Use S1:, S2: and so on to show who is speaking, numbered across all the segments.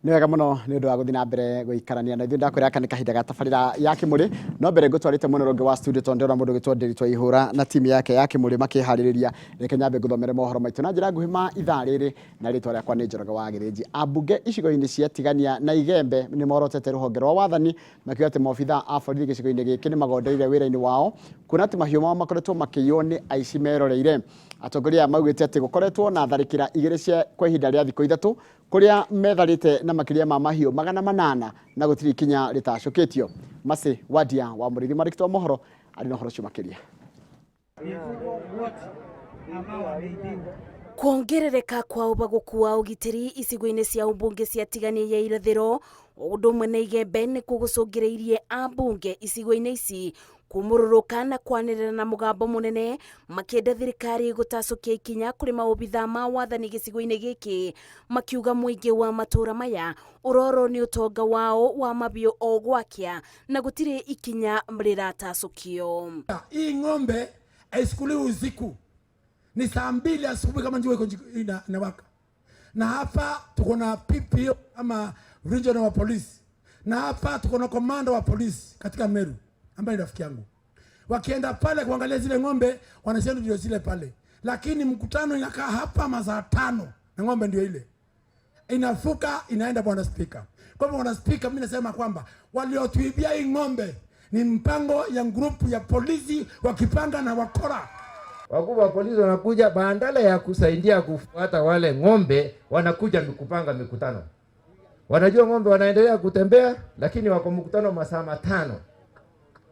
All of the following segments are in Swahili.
S1: Ni wega muno ni undu wa guthina mbere guikarania na ithuĩ ndakwĩra aka nĩ kahinda ga tabarĩra ya Kĩmũrĩ no mbere ngũtwarĩte monologue wa studio tondu ndĩrona mũndũ ũgĩtwo Ndĩritũ Ihũra na timu yake ya Kĩmũrĩ makĩharĩrĩria. Reke nyambe ngũthomere mohoro maitũ na njĩra nguhĩ ma ithaa rĩrĩ na rĩtwa rĩakwa nĩ Njoroge wa Gĩthĩnji. Ambunge icigo-inĩ cia Tigania na Igembe nĩ morotete rũhonge rwa wathani makiuga atĩ maobithaa a borithi gĩcigo-inĩ gĩkĩ nĩ magondeire wĩra-inĩ wao kuona atĩ mahiũ mao makoretwo makĩiywo nĩ aici meroreire. Atongoria maugĩte atĩ gũkoretwo na tharĩkĩra igĩrĩ cia kwa ihinda rĩa thikũ ithatũ kuria metharĩte na makĩria ma mahiũ 800 na gũtirĩ ikinya rĩtacũkĩtio. Mase Wadia wa Mũrĩithi marĩkĩtwo mohoro arĩ na ũhoro ũcio makĩria.
S2: Kuongerereka kwa ubaguku wa ugitiri icigo-inĩ cia umbunge cia Tigania ya irathĩro ũndũ ũmwe na Igembe nĩ kũgũcũngĩrĩirie ambunge icigo-inĩ ici kumũrũrũka na kwanĩrĩra na mũgambo mũnene makĩenda thirikari gũtacũkia ikinya kũrĩ maobithaa ma wathani gĩcigo-inĩ gĩkĩ, makiuga mũingĩ wa matũra maya ũroro nĩ ũtonga wao wa mabiũ o gwakia na gũtirĩ ikinya rĩratacũkio.
S3: Hii ng'ombe haisikuliwi usiku, ni saa 2 asubuhi kama njua inawaka. Na hapa tuko na PPO ama regional wa polisi, na hapa tuko na komanda wa polisi katika Meru ambaye ni rafiki yangu. Wakienda pale kuangalia zile ng'ombe wanasema ndio zile pale, lakini mkutano inakaa hapa masaa 5 na ng'ombe ndio ile inafuka inaenda bwana speaker. Kwa hivyo bwana speaker, mimi nasema kwamba waliotuibia hii ng'ombe ni mpango ya grupu ya polisi wakipanga na wakora.
S4: Wakubwa wa polisi wanakuja badala ya kusaidia kufuata wale ng'ombe, wanakuja kupanga mikutano. Wanajua ng'ombe wanaendelea kutembea, lakini wako mkutano masaa 5.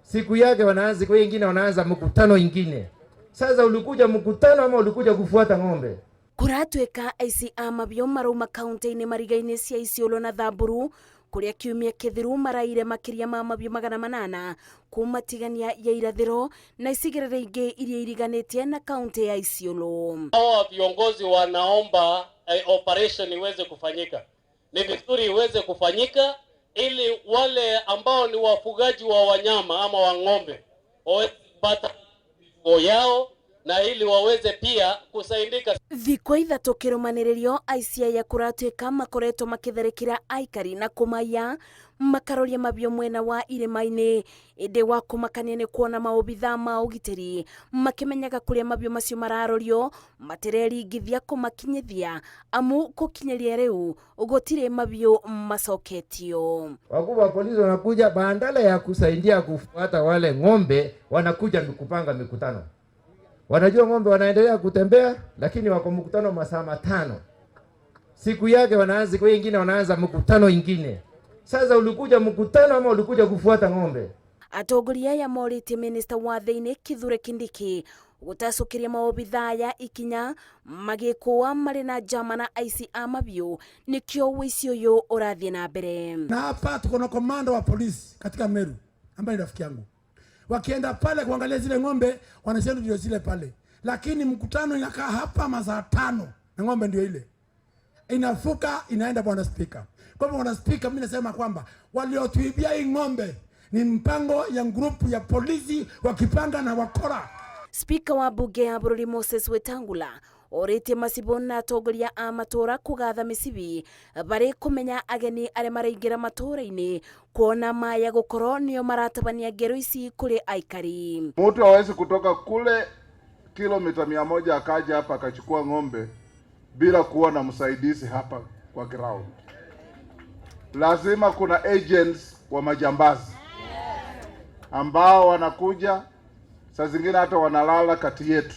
S4: Siku yake wanaanza kwa wengine wanaanza mkutano ingine. Sasa ulikuja mkutano ama ulikuja kufuata ng'ombe?
S2: Kuratweka aici a mabiũ marauma kaunti-inĩ marigainĩ cia Isiolo na Thamburu kuria kiumia kithiru maraire makiria ma mabiũ 800 kuma Tigania ya irathĩro na icigĩrĩra ingĩ iria iriganĩtie na kaunti ya Isiolo.
S5: Hawa viongozi wanaomba operation iweze kufanyika. Ni vizuri iweze kufanyika ili wale ambao ni wafugaji wa wanyama ama wa ng'ombe waweze kupata mifugo yao na ili waweze pia kusaidika.
S2: Thikũ ithatũ kĩrũmanĩrĩrio aici aya kũratwĩka makoretwo makĩtharĩkĩra aikari na kũmaiya makaroria mabiũ mwena wa irĩma-inĩ. Ĩndĩ wa kũmakania nĩ kuona maobithaa ma ũgitĩri makĩmenyaga kũrĩa mabiũ macio mararorio matireringithia kũmakinyithia amu gũkinyĩria rĩu gũtirĩ mabiũ macoketio.
S4: Wakubwa wa polisi wanakuja badala ya kusaidia kufuata wale ng'ombe, wanakuja kupanga mikutano. Wanajua ng'ombe wanaendelea kutembea, lakini wako mkutano masaa 5. Siku yake wanaanza kwa wengine wanaanza mkutano ingine. Sasa ulikuja mkutano ama ulikuja kufuata ng'ombe?
S2: Atongoria ya morĩtie Minister wa Thĩinĩ Kithure Kindiki gũtacũkĩria maobithaa ya ikinya magĩkũa marĩ na njama na aici a mabiũ nĩkĩo ũici ũyũ ũrathiĩ na mbere.
S3: Na hapa tuko na komanda wa polisi katika Meru ambaye ni rafiki yangu. Wakienda pale kuangalia zile ng'ombe wanasema ndio zile pale, lakini mkutano inakaa hapa masaa 5 na ng'ombe ndio ile inafuka inaenda bwana speaker. Kwa hivyo bwana speaker, mimi nasema kwamba waliotuibia hii ng'ombe ni mpango ya grupu ya polisi wakipanga na wakora.
S2: Speaker wa bunge ya bũrũri Moses Wetangula orĩtie macibũ na atongoria a matũra kũgatha mĩcibi barĩ kũmenya ageni arĩa maraingĩra matũra-inĩ kuona maya gũkorwo nĩo maratabania ngero ici kũrĩ aikari.
S6: Mtu hawezi kutoka kule kilomita 100 akaja hapa akachukua ng'ombe bila kuwa na msaidizi hapa kwa ground. Lazima kuna agents wa majambazi ambao wanakuja saa zingine hata wanalala kati yetu,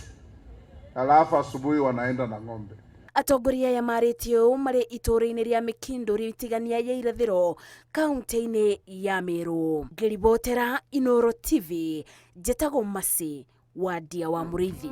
S6: alafu asubuhi wanaenda na ng'ombe.
S2: Atongoria ya marĩtie ũũ marĩ itũũra-inĩ rĩa Mĩkindũri Tigania ya irathĩro kaunti-inĩ ya Meru. Ngĩribotera Inooro TV, njĩtagwo Mase Wadia wa Mũrĩithi.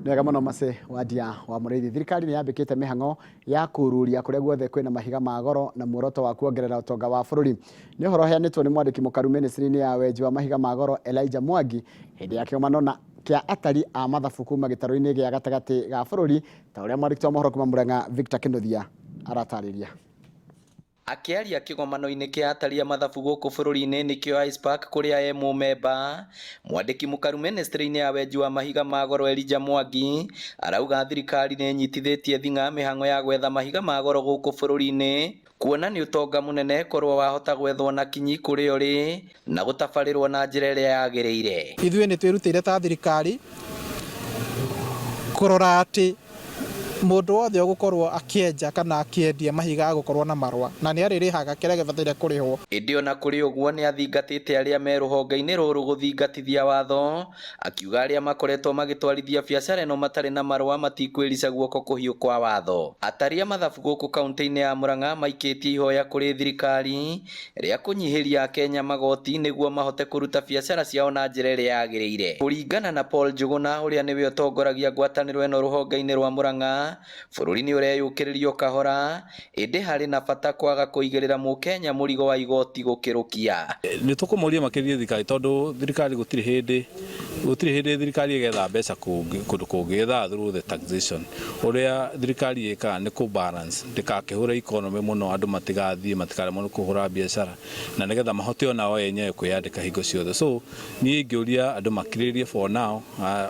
S1: Nega mũno Mase Wadia wa Mũrĩithi. Thirikari nĩ yambĩkĩte mĩhang'o ya kũruria kũrĩa guothe kwĩna mahiga ma goro na muoroto wa kuongerera ũtonga wa bũrũri. Nĩ ũhoro ũheanĩtwo nĩ mwandĩki mũkaru ministry-inĩ ya wenji wa mahiga ma goro Elijah Mwangi hĩndĩ ya kĩgomano kĩa atari a mathabu kuma gĩtarũ-inĩ gĩa gatagatĩ ga bũrũri, ta ũrĩa mwandĩki wa mohoro kuma Mũrang'a Victor Kĩnuthia aratarĩria.
S7: Akiaria kigomano-inĩ kĩa ataria mathabu gũkũ bũrũri-inĩ nĩkĩo ISPAC kũrĩa e mũmemba, mwandĩki mũkaru ministry-inĩ ya wenji wa mahiga ma goro Elijah Mwangi arauga thirikari nĩ nyitithĩtie thing'a mĩhang'o ya gwetha mahiga ma goro gũkũ bũrũri-inĩ, kuona nĩ ũtonga mũnene korwo wahota gwethwo na kinyi kũrĩa ũrĩ na gũtabarĩrwo na njĩra ĩrĩa yagĩrĩire.
S8: Ithuĩ nĩ twĩrutĩire ta thirikari kũrora atĩ mũndũ wothe ũgũkorwo akĩenja kana akĩendia mahiga agũkorwo na marũa na nĩ arĩrĩhaga kĩrĩa gĩbataire kũrĩhwo.
S7: Ĩndĩ ona kũrĩ ũguo nĩ athingatĩte arĩa me rũhonge-inĩ rũrũ gũthingatithia watho, akiuga arĩa makoretwo magĩtwarithia biacara ĩno matarĩ na marũa matikwĩrica guoko kũhiũ kwa watho. Ataria mathabu gũkũ kaunti-inĩ ya Murang'a maikĩtie ihoya kũrĩ thirikari rĩa kũnyihĩria Akenya magoti nĩguo mahote kũruta biacara ciao na njĩra ĩrĩa yagĩrĩire. Kũringana na Paul Njuguna ũrĩa nĩwe ũtongoragia ngwatanĩro ĩno rũhonge-inĩ rwa Murang'a, bũrũri-inĩ ũreyũkĩrĩrio kahora, ĩndĩ harĩ na bata kwaga kũigĩrĩra mũkenya mũrigo wa igoti gũkĩrũkia.
S9: Nĩ tũkũmoria makĩria thirikari tondũ thirikari gũtirĩ hĩndĩ thirikari ĩgetha mbeca kũndũ kũngĩ getha through the taxation. Ũrĩa thirikari ĩkaga nĩ kũ balance ndĩkakĩhũra economy mũno, andũ matigathiĩ matikaremwo nĩ kũhũra biacara na nĩgetha mahote onao enyewe kwĩyandĩka hingo ciothe. So niĩ ingĩũria andũ makirĩrĩrie for now,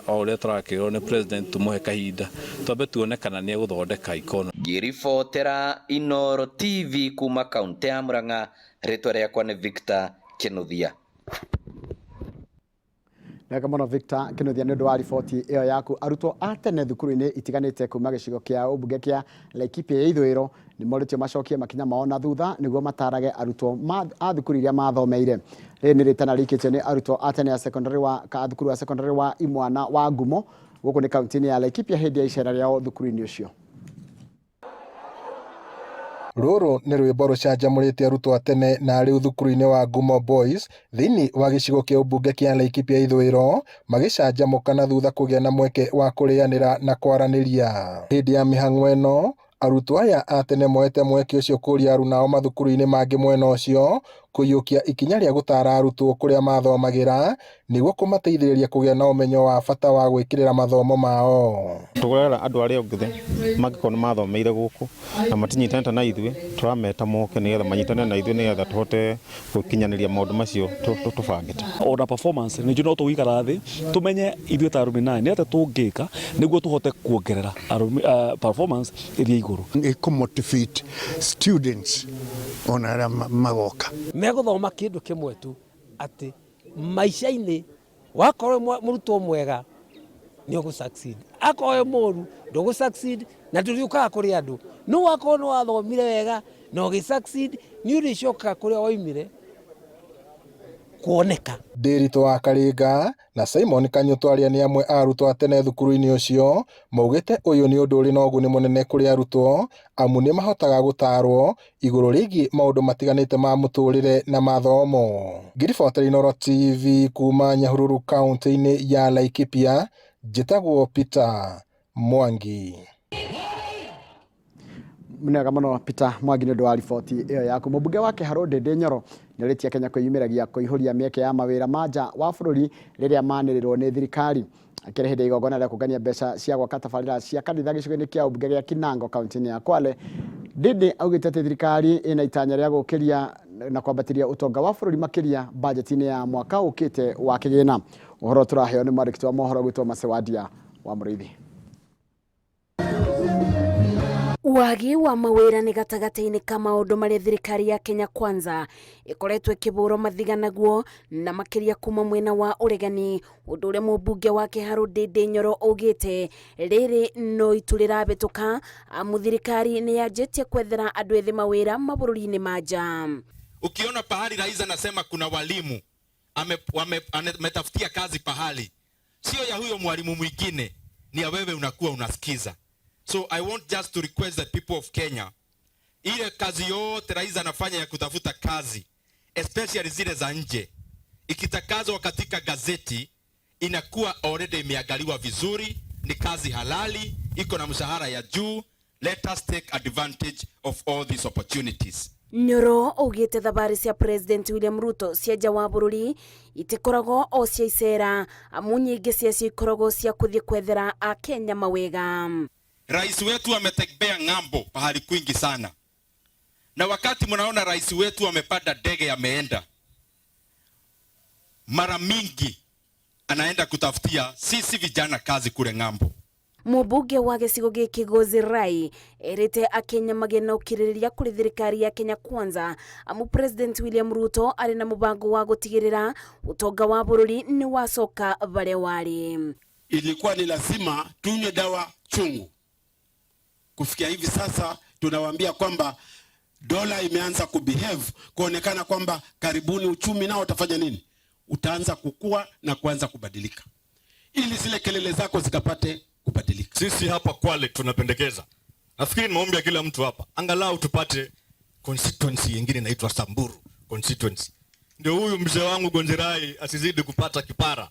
S9: o ũrĩa tũrakĩrwo nĩ president tũmũhe kahinda twambe tuone kana nĩ egũthondeka economy.
S7: Ngĩribotera Inooro TV kuma kaunti ya Murang'a, rĩtwa rĩakwa nĩ Victor Kinuthia.
S1: Wega mũno Victor Kinuthia nĩ ũndũ wa riboti ĩyo yaku. Arutwo a tene thukuru-inĩ itiganĩte kuma gĩcigo kĩa ũmbunge kĩa Laikipia ya ithũĩro nĩ moritio macokie makinya mao na thutha nĩguo matarage arutwo a thukuru iria mathomeire. Rĩrĩ nĩ rĩtana rĩikĩtio nĩ arutwo a tene ya secondary wa thukuru wa secondary wa Imwana wa Ngumo gũkũ nĩ kaunti-inĩ ya Laikipia hĩndĩ ya icera rĩao thukuru-inĩ ũcio.
S10: Rũrũ nĩ rwĩmbo rũcanjamũrĩte arutwo a tene na rĩu thukuru-inĩ wa Ngumo Boys thĩinĩ wa gĩcigo kĩa ũmbunge kĩa Laikipia ithũĩro magĩcanjamũka na thutha kũgĩa na mweke wa kũrĩanĩra na kwaranĩria. Hĩndĩ ya mĩhang'o ĩno arutwo aya a tene moete mweke ũcio kũria aruna ao mathukuru-inĩ mangĩ mwena ũcio kũiyũkia ikinya rĩa gũtara arutwo kũrĩa mathomagĩra nĩguo kũmateithĩrĩria kũgĩa na ũmenyo wa bata wa gwĩkĩrĩra mathomo mao.
S11: Tũgũrera andũ arĩa othe mangĩkorwo mathomeire gũkũ na matinyitanĩte na ithuĩ, tũrameta moke nĩgetha manyitane na ithuĩ nĩgetha tũhote gũkinyanĩria maũndũ macio tũbangĩte.
S12: Ona performance nĩ njũ no tũgĩikara thĩ tũmenye ithuĩ ta arũmĩnĩ nĩ atĩ tũngĩka nĩguo tũhote kuongerera performance ĩrĩa igũrũ.
S13: Motivate students ona arĩa magoka
S14: megũthoma kĩndũ kĩmwe tu atĩ maica-inĩ wakorwo mũrutwo mwega nĩ ũgũ succeed, akorwo mũru ndũgũ succeed na ndũrĩũkaga kũrĩ andũ. No wakorwo nĩ wathomire wega na ũgĩ succeed nĩ ũrĩcoka kũrĩa woimire kuoneka.
S10: Ndĩritũ wa Karĩnga na Simon Kanyũtũ arĩa nĩ amwe a arutwo a tene thukuru-inĩ ũcio maugĩte ũyũ nĩ ũndũ ũrĩ na ũguni mũnene kũrĩ arutwo amu nĩ mahotaga gũtarwo igũrũ rĩgiĩ maũndũ matiganĩte ma mũtũrĩre na mathomo. Ngĩribotera Inooro TV kuma Nyahururu kaunti-inĩ ya Laikipia, njĩtagwo Peter Mwangi.
S1: Mwega mũno Peter Mwangi nĩ ũndũ wa riboti ĩyo yaku. Mũmbunge wa Kĩharũ Ndĩndĩ Nyoro nĩ arĩtie Kenya kwĩyumĩragia kũihũria mĩeke ya mawĩra ma nja wa bũrũri rĩrĩa manĩrĩrwo nĩ thirikari. Akĩrĩ hĩndĩ ya igongona rĩa kũngania mbeca cia gwaka tabarĩra cia kanitha gĩcigo-inĩ kĩa ũmbunge gĩa Kinango kaunti-inĩ ya Kwale, Ndĩndĩ augĩte atĩ thirikari ĩna itanya rĩa gũkĩria na kwambatĩria ũtonga wa bũrũri makĩria bajeti-inĩ ya mwaka ũkĩte wa kĩgĩna. Ũhoro tũraheo nĩ mwandĩki wa mohoro gwĩtwo Macewadia wa Mũrĩithi.
S2: Wagi wa mawĩra nĩ gatagatĩ-inĩ ka maũndũ marĩa thirikari ya Kenya Kwanza ĩkoretwo ĩkĩbũrwo mathiga naguo na makĩria kuma mwena wa ũregani, ũndũ ũrĩa mũmbunge wa Kĩharũ Ndĩndĩ Nyoro augĩte rĩrĩ no itu rĩrabĩtũka amu thirikari nĩ yanjĩtie kwethera andũ ethĩ mawĩra mabũrũri-inĩ ma nja.
S15: Ukiona pahali rais anasema kuna walimu ametafutia kazi pahali, sio ya huyo mwalimu mwingine, ni ya wewe unakuwa unasikiza. So I want just to request the people of Kenya, ile kazi yote rais anafanya ya kutafuta kazi, especially zile za nje, ikitakazwa katika gazeti inakuwa already imeangaliwa vizuri, ni kazi halali, iko na mshahara ya juu. Let us take advantage of all these opportunities.
S2: Nyoro augĩte thabari cia President William Ruto cia nja wa bũrũri itikoragwo o cia icera amu nyingĩ ciacio ikoragwo cia kũthiĩ kwethera a Kenya mawega.
S15: Rais wetu ametembea ng'ambo pahali kwingi sana, Na wakati mnaona rais wetu amepanda ndege ameenda, mara mingi anaenda kutafutia sisi vijana kazi kule ng'ambo.
S2: Mubunge wa gicigo giki Gozi Rai erite akenya magena ukiriria kuri thirikari ya Kenya Kwanza amu President William Ruto ari na mubango wa gutigirira utonga wa bururi ni wacoka bare wari.
S16: Ilikuwa ni lazima tunywe dawa chungu. Kufikia hivi sasa tunawaambia kwamba dola imeanza kubehave, kuonekana kwamba karibuni uchumi nao utafanya nini? Utaanza kukua na kuanza kubadilika, ili zile kelele zako zikapate kubadilika.
S17: Sisi hapa Kwale tunapendekeza, nafikiri ni maombi ya kila mtu hapa, angalau tupate constituency nyingine inaitwa Samburu constituency, ndio huyu mzee wangu Gonjerai asizidi kupata kipara.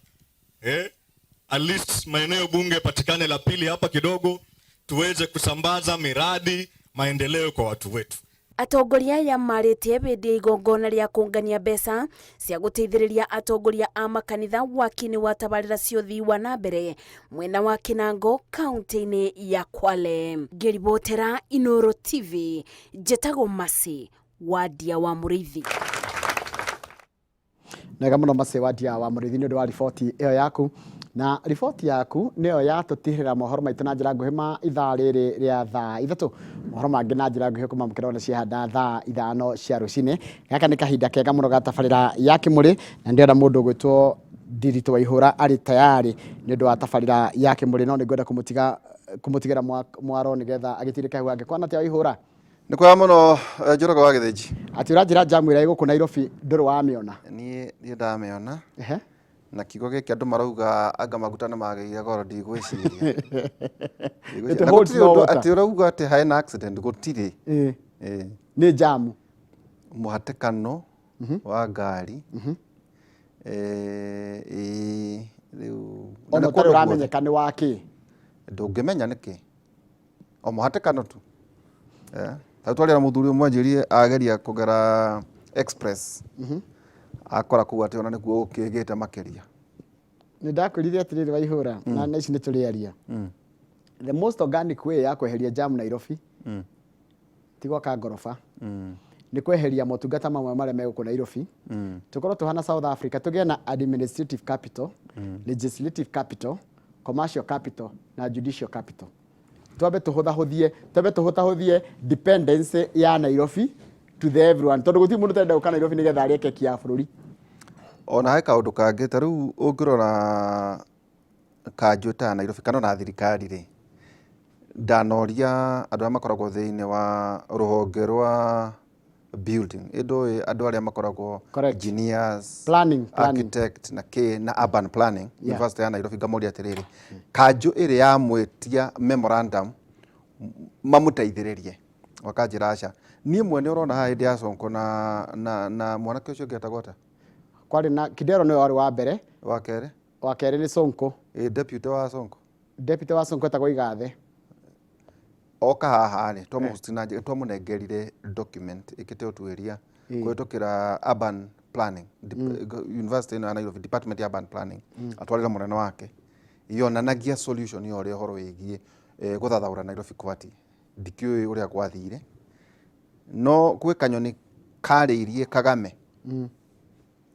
S17: At least maeneo bunge patikane la pili hapa kidogo, tuweze kusambaza miradi maendeleo kwa watu wetu.
S2: Atongoria ya marĩtie hĩndĩ igongona rĩa kũngania mbeca cia gũteithĩrĩria atongoria a makanitha waki-inĩ wa tabarĩra cia ũthii wa na mbere mwena wa Kinango kaunti-inĩ ya Kwale. Ngĩribotera Inooro TV, njĩtagwo Masi Wadia wa Mũrĩithi.
S1: Nega mũno Masi Wadia wa Mũrĩithi nĩ ũndũ wa riboti ĩyo yaku. Na riboti yaku nĩyo yatũtihĩrĩra mohoro maitũ na njĩra nguhĩ ma ithaa rĩrĩ rĩa thaa ithatũ. Mohoro mangĩ na njĩra nguhĩ kuma mũkĩrona ciahanda thaa ithano cia rũcinĩ. Gaka nĩ kahinda kega mũno ga tabarĩra ya Kĩmũrĩ, na ndĩrenda mũndũ ũgwĩtwo Ndiritu Waihũra arĩ tayari nĩ ũndũ wa tabarĩra ya Kĩmũrĩ, no nĩngwenda kũmũtigĩra mwaro nĩgetha agĩtirĩke hau angĩkwana atĩa Waihũra.
S18: Nĩ kwega mũno Njoroge wa Gĩthĩnji.
S1: Ati ũranjĩra jamu ĩrĩa ĩgũkũ Nairobi ndũrĩ wamĩona?
S18: Niĩ ndamĩona. Na kiugo gĩkĩ andũ marauga anga maguta nĩ magĩire goro ndigwĩciria. Ati ũrauga atĩ haena accident gũtirĩ.
S1: Nĩ jamu.
S18: Mũhatĩkano wa ngari. Rĩu
S1: ona ũtarĩ ũramenyeka nĩ wa kĩ?
S18: Ndũngĩmenya nĩkĩ. O mũhatĩkano tu. Tau twarĩra mũthuri ũmwe anjĩrire ageria kũgera express. Akora kuwa ati ona nĩkuo ũkĩgĩte makĩria.
S1: Nĩ ndakwĩrire atĩrĩrĩ Waihũra, na ici nĩ tũrĩaria. The most organic way ya kweheria jam Nairobi ti gwaka ngoroba, nĩ kweheria motungata mamwe marĩa megũkũ Nairobi. Tũkorwo tũhana South Africa, tũgĩe na administrative capital, legislative capital, commercial capital na judicial capital. Twambe tũhũthahũthie dependence ya Nairobi to the everyone. Tondũ gũtirĩ mũndũ ũtarenda gũka Nairobi nĩgetha arĩe keki ya bũrũri.
S18: Ona he kaũndũ kangĩ, ta rĩu ũngĩrora kanjũ ta Nairobi kana na thirikari rĩ, ndanoria andũ arĩa makoragwo thĩinĩ wa rũhonge rwa building, andũ arĩa makoragwo engineers, architect na urban planning, University ya Nairobi, ngamoria atĩrĩrĩ, kanjũ ĩrĩ yamwĩtia memorandum mamũteithĩrĩrie, wakanjĩra aca. Niĩ mwene ũrona haha hĩndĩ ya Sonko na mwanake ũcio ũngĩetagwo ata?
S1: Kwarĩ na Kidero nĩwe warĩ wa mbere.
S18: Wa kerĩ?
S1: Wa kerĩ nĩ Sonko.
S18: Deputy wa Sonko.
S1: Deputy wa Sonko etagwo Igathe.
S18: Oka haha rĩ, twamũnengerire document ĩkĩte ũtuĩria kũhĩtũkĩra urban planning, University ya Nairobi, Department ya Urban Planning, atwarĩra mũnene wake. Yonanagia solution ya ũrĩa ũhoro wĩgiĩ gũthathaũra Nairobi kwati. Ndikĩũĩ ũrĩa gwathire. No gwĩ kanyoni karĩirie Kagame.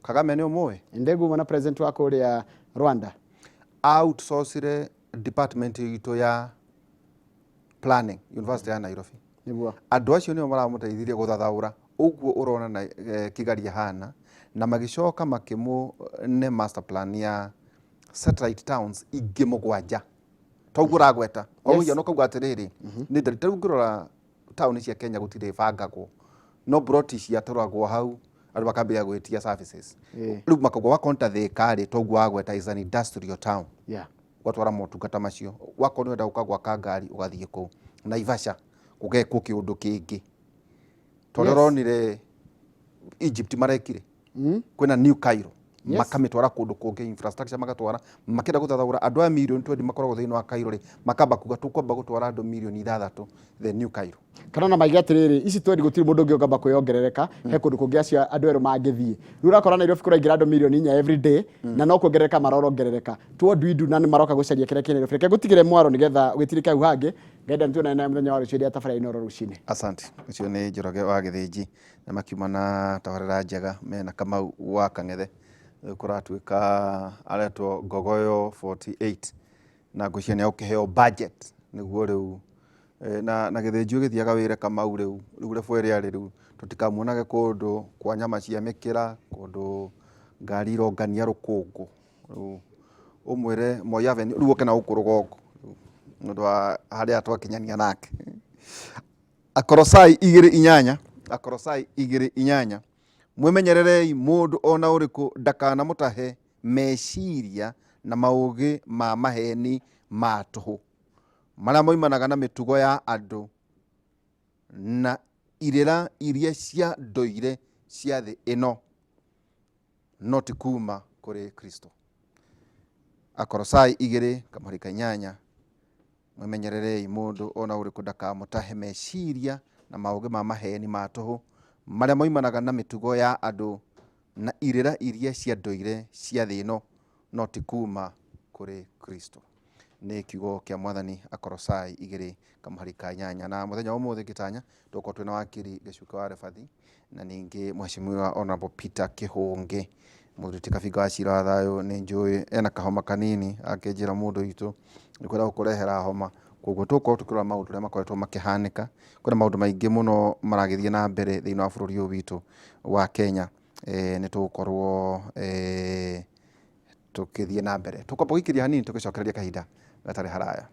S18: Kagame nĩ ũmũĩ?
S1: Ndeguma na president wa kũrĩa Rwanda.
S18: Outsourcire department itũ ya planning, University ya Nairobi.
S1: Nĩguo.
S18: Andũ acio nĩo maramũteithirie gũthathaũra ũguo ũrona na Kigali hana, na magĩcoka makĩmũne master plan ya satellite towns ingĩ mũgwanja. Toguo ũragweta. Omugia no kauga atĩrĩrĩ, nĩ ndarĩte ũngĩrora taũni cia Kenya gũtirĩ bangagwo. No broti cia tũragwo hau andũ makambĩrĩria gwĩtia services. Rĩu makauga wakonta thĩkarĩ toguo wagweta is an industrial town. Gwatwara motungata macio. Wakorwo nĩwenda gũka gwaka ngari ũgathiĩ kũu. Naivasha gũgekwo kĩũndũ kĩngĩ. Tondũ ũronire Egypt marekire. Kwĩna New Cairo.
S1: Yes.
S18: makamitwara kundu kungi infrastructure magatwara makenda guthathaura andu a million 20 makoragwo thiini wa Cairo ri makamba kuga tukwamba gutwara andu million 6 the new Cairo
S1: kana na maiga atiriri ici 20 gutiri mundu ungi ukamba kwiyongerereka he kundu kungi acio andu eru mangithie riu urakora Nairobi kuraingira andu million 4 every day na no kuongerereka marorongerereka to do we do nani maroka gucaria kire kine reke gutigire mwaro nigetha witirike au hangi ngenda ntuna na muthenya wa rucio ria tafara inoro rucine.
S18: Asante. Ucio ni Njoroge wa Githiji na makiuma na tabarĩra njega mena Kamau wa Kang'ethe kuratuika aretwo Ngogoyo 48 na ngũcia nĩ ũkĩheo budget nĩguo rĩu na Githiji ũgĩthiaga wĩre Kamau rĩu rĩbwe rĩarĩ rĩu tũtikamuonage kũndũ kwa nyama cia mĩkĩra kũndũ ngari irongania rũkũngũ rĩu ũmwĩre Moi Avenue rĩu ũke na gũkũ rũgongo nĩũndũ wa harĩa twakinyania nake. Akorosai 2-8 Akorosai 2-8 mwimenyererei mundu ona uriku ndakana mutahe meciria na maugi ma maheni ma tuhu maria moimanaga na mitugo ya andu na irira iria cia ndoire cia thi ino no ti kuma kuri Kristo. Akorosai 2:8 mwimenyererei mundu ona uriku ndakamutahe meciria na maugi ma maheni ma tuhu maria moimanaga na mitugo ya andu na irira iria cia ndoire cia thi ino no ti kuma kuri Kristo. Ni kiugo kia Mwathani. Akorosai 2:8 na muthenya wa umuthi gitanya tuko twina wakiri Gicuka wa Refathi na ningi Mheshimiwa Honorable Peter Kihungi muruti kabiga wa cira wa thayu ni njui ena kahoma kanini akinjira mundu itu nikwenda gukurehera homa koguo tuko tukirora maundu ria makoretwo makihanika kuna maundu maingi muno maragithie na mbere thiini wa bururi uyu witu wa Kenya ni tukorwo tukithie na mbere tukwamba guikiria hanini tugicokereria kahinda gatari haraya.